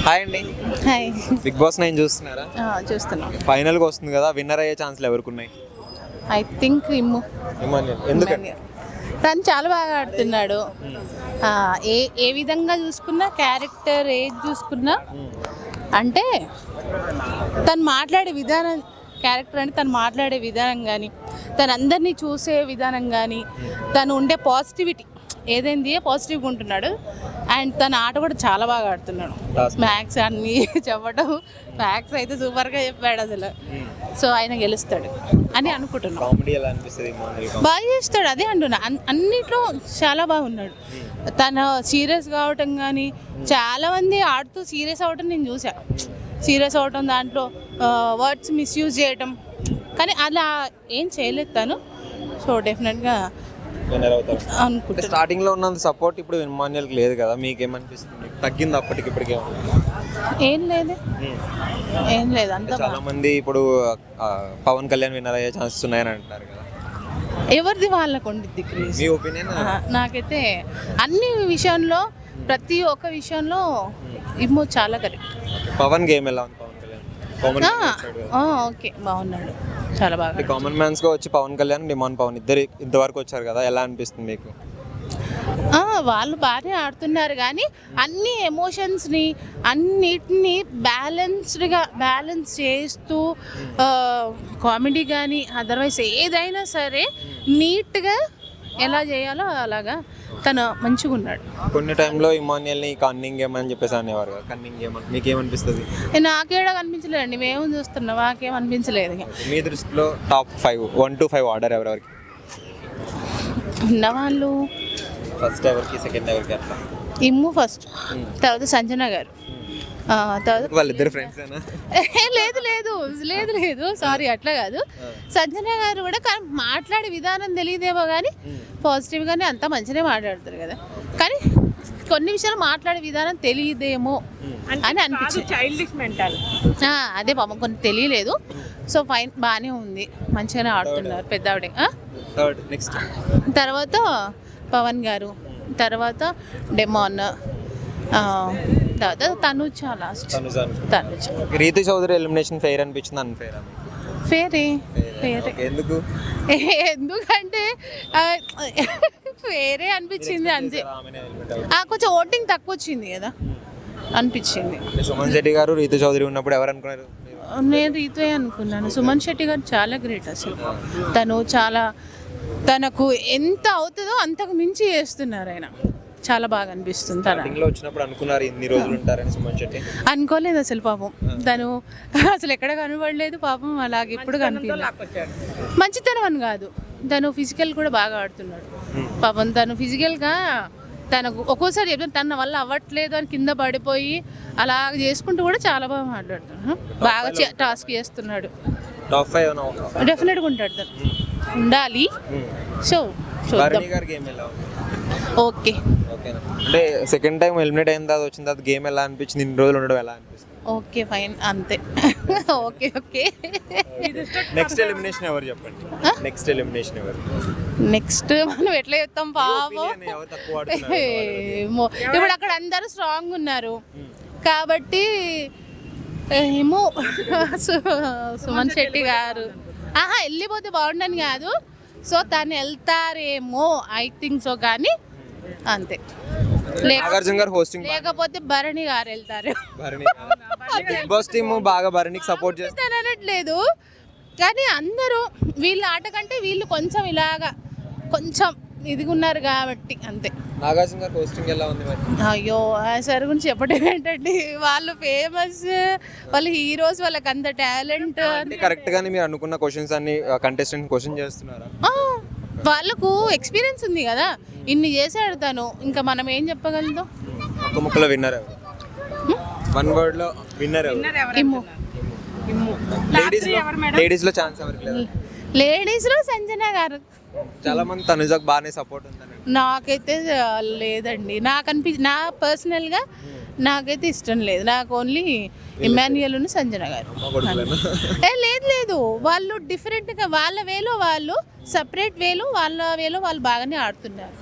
Hi అండి. Hi. Big boss 9 చూస్తున్నారా? చూస్తున్నాం. ఫైనల్గా వస్తుంది కదా, విన్నర్ అయ్యే ఛాన్స్లు ఎవరికి ఉన్నాయి? ఐ థింక్ ఎందుకంటే తను చాలా బాగా ఆడుతున్నాడు. ఏ విధంగా చూసుకున్నా, క్యారెక్టర్ ఏది చూసుకున్నా, అంటే తను మాట్లాడే విధానం, క్యారెక్టర్ అంటే తను మాట్లాడే విధానం కానీ, తను అందరినీ చూసే విధానం కానీ, తను ఉండే పాజిటివిటీ ఏదైంది పాజిటివ్గా ఉంటున్నాడు. అండ్ తన ఆట కూడా చాలా బాగా ఆడుతున్నాడు. మ్యాథ్స్ అన్నీ చెప్పడం, మ్యాథ్స్ అయితే సూపర్గా చెప్పాడు అసలు. సో ఆయన గెలుస్తాడు అని అనుకుంటున్నాను. బాగా చేస్తాడు, అదే అంటున్నా. అన్నిట్లో చాలా బాగున్నాడు. తన సీరియస్ కావటం కానీ, చాలామంది ఆడుతూ సీరియస్ అవ్వటం నేను చూసాను. సీరియస్ అవ్వటం, దాంట్లో వర్డ్స్ మిస్యూజ్ చేయటం, కానీ అలా ఏం చేయలేదు తను. సో డెఫినెట్గా అనుకుంటా. స్టార్టింగ్ లో ఉన్నంత సపోర్ట్ ఇప్పుడు ఇమ్మాన్యుయల్కి లేదు కదా, మీకేమనిపిస్తుంది? తగ్గింది అప్పటికి ఇప్పటికే? ఏం లేదు అంత. చాలా మంది ఇప్పుడు పవన్ కళ్యాణ్ విన్నర్ అయ్యే ఛాన్సెస్ ఉన్నాయని అంటున్నారు కదా, ఎవరిది వాళ్ళకు ఉండిద్ది క్రేజ్. మీ ఒపీనియన్? నాకైతే అన్ని విషయంలో, ప్రతి ఒక్క విషయంలో ఇమ్మో చాలా కరెక్ట్. పవన్ గేమ్ ఎలా ఉంది? పవన్ కళ్యాణ్ ఓకే, బాగున్నాడు, చాలా బాగా. కామన్ మ్యాన్స్ గా వచ్చి పవన్ కళ్యాణ్, డిమాండ్ పవన్ ఇద్దరు ఇంతవరకు వచ్చారు కదా, ఎలా అనిపిస్తుంది మీకు? వాళ్ళు బాగానే ఆడుతున్నారు, కానీ అన్ని ఎమోషన్స్ని అన్నిటినీ బ్యాలెన్స్ చేస్తూ, కామెడీ కానీ అదర్వైజ్ ఏదైనా సరే నీట్గా ఎలా చేయాలో అలాగా తను మంచిగా ఉన్నాడు. కొన్ని టైంలో ఇమాన్యుయల్ని కన్నింగ్ గేమ్ అని చెప్పేసి అనేవారు కదా, కన్నింగ్ గేమ్ మీకేమనిపిస్తుంది? నాకేడా కనిపించలేదండి, మేము చూస్తున్నాం, మాకేం అనిపించలేదు. మీ దృష్టిలో టాప్ 5, 1 to 5 ఆర్డర్ ఎవరెవరికి ఉన్నవాళ్ళు? ఫస్ట్ ఎవరికి, సెకండ్ ఎవరికి అట్లా? ఇమ్ము ఫస్ట్, తర్వాత సంజన గారు, తర్వాత వాళ్ళిద్దరు ఫ్రెండ్స్? లేదు సారీ, అట్లా కాదు. సంజన గారు కూడా కానీ మాట్లాడే విధానం తెలియదేమో, కానీ పాజిటివ్గానే అంతా మంచిగానే మాట్లాడతారు కదా, కానీ కొన్ని విషయాలు మాట్లాడే విధానం తెలియదేమో అని అనిపించింది. Childish mental. అదే పాపం కొన్ని తెలియలేదు. సో ఫైన్, బాగానే ఉంది, మంచిగానే ఆడుతున్నారు పెద్దవిడే. తర్వాత పవన్ గారు, తర్వాత డెమాన్, తర్వాత Tanuja, last Tanuja. Ritu Chowdary elimination fair అనిపించింది, అన్ఫెయిర్? ఫేరే. ఎందుకంటే ఫేరే అనిపించింది అంతే. కొంచెం ఓటింగ్ తక్కువ వచ్చింది కదా అనిపించింది. సుమన్ శెట్టి గారు, రీతు చౌదరి ఉన్నప్పుడు ఎవరు అనుకున్నారు? నేను రీతుయే అనుకున్నాను. సుమన్ శెట్టి గారు చాలా గ్రేట్ అసలు. తనకు ఎంత అవుతుందో అంతకు మించి చేస్తున్నారు ఆయన, చాలా బాగా అనిపిస్తుంది. అనుకోలేదు అసలు పాపం, తను అసలు ఎక్కడ కనబడలేదు పాపం, అలాగే ఇప్పుడు కనిపించలేదు. మంచితనం అని కాదు, తను ఫిజికల్ కూడా బాగా ఆడుతున్నాడు పాపం. తను ఫిజికల్గా తనకు ఒక్కోసారి చెప్తాను, తన వల్ల అవ్వట్లేదు అని కింద పడిపోయి అలా చేసుకుంటూ కూడా చాలా బాగా మాట్లాడుతున్నాడు, బాగా టాస్క్ చేస్తున్నాడు. డెఫినెట్గా ఉంటాడు, తను ఉండాలి. So okay. అంటే సెకండ్ టైం ఎలిమినేట్ అయిన తర్వాత వచ్చిన తర్వాత గేమ్ ఎలా అనిపించింది? ఇన్ని రోజులు ఉండడం ఎలా అనిపిస్తుంది? ఓకే ఫైన్, అంతే. ఓకే. నెక్స్ట్ ఎలిమినేషన్ ఎవరు చెప్పండి? నెక్స్ట్ ఎలిమినేషన్ ఎవరు? నెక్స్ట్ మనం ఎట్లా చెప్తాం పాపం, ఇప్పుడు అక్కడ అందరూ స్ట్రాంగ్ ఉన్నారు కాబట్టి ఏమో సుమన్ శెట్టి గారు వెళ్ళిపోతే బాగుండని కాదు, సో తను వెళ్తారేమో, ఐ థింక్ సో, కానీ అంతే. లేకపోతే భరణి గారు వెళ్తారు. బిగ్ బాస్ టీమ్ బాగా భరణికి సపోర్ట్ చేస్తారు అనట్లేదు, కానీ అందరూ వీళ్ళ ఆట కంటే వీళ్ళు కొంచెం ఇలాగా కొంచెం ఇదిగున్నారు కాబట్టి అంతే. నాగార్జున గారు హోస్టింగ్ ఎలా ఉంది మరి? అయ్యో సార్ గురించి చెప్పడం ఏంటండి, వాళ్ళు ఫేమస్, వాళ్ళు హీరోస్, వాళ్ళకి అంత టాలెంట్. కరెక్ట్ గానే మీరు అనుకున్న క్వశ్చన్స్ అన్ని కంటెస్టెంట్ క్వశ్చన్ చేస్తున్నారా? వాళ్ళకు ఎక్స్పీరియన్స్ ఉంది కదా, ఇన్ని చేసాడు తను, ఇంకా మనం ఏం చెప్పగలుగుతాం? ఒక ముక్కలో విన్నర్ ఎవరు? వన్ వర్డ్ లో విన్నర్ ఎవరు? ఇమ్ము. లేడీస్ లో ఛాన్స్ ఎవరికి లేదు? లేడీస్ లో సంజన గారు. చాలా మంది తనుజకు బాగానే సపోర్ట్ ఉందని. నాకైతే లేదండి, నా పర్సనల్గా నాకైతే ఇష్టం లేదు. నాకు ఓన్లీ ఇమాన్యుయల్ సంజన గారు. లేదు, వాళ్ళు డిఫరెంట్గా వాళ్ళ వేలో, వాళ్ళు సపరేట్ వేలో, వాళ్ళ వేలో వాళ్ళు బాగానే ఆడుతున్నారు.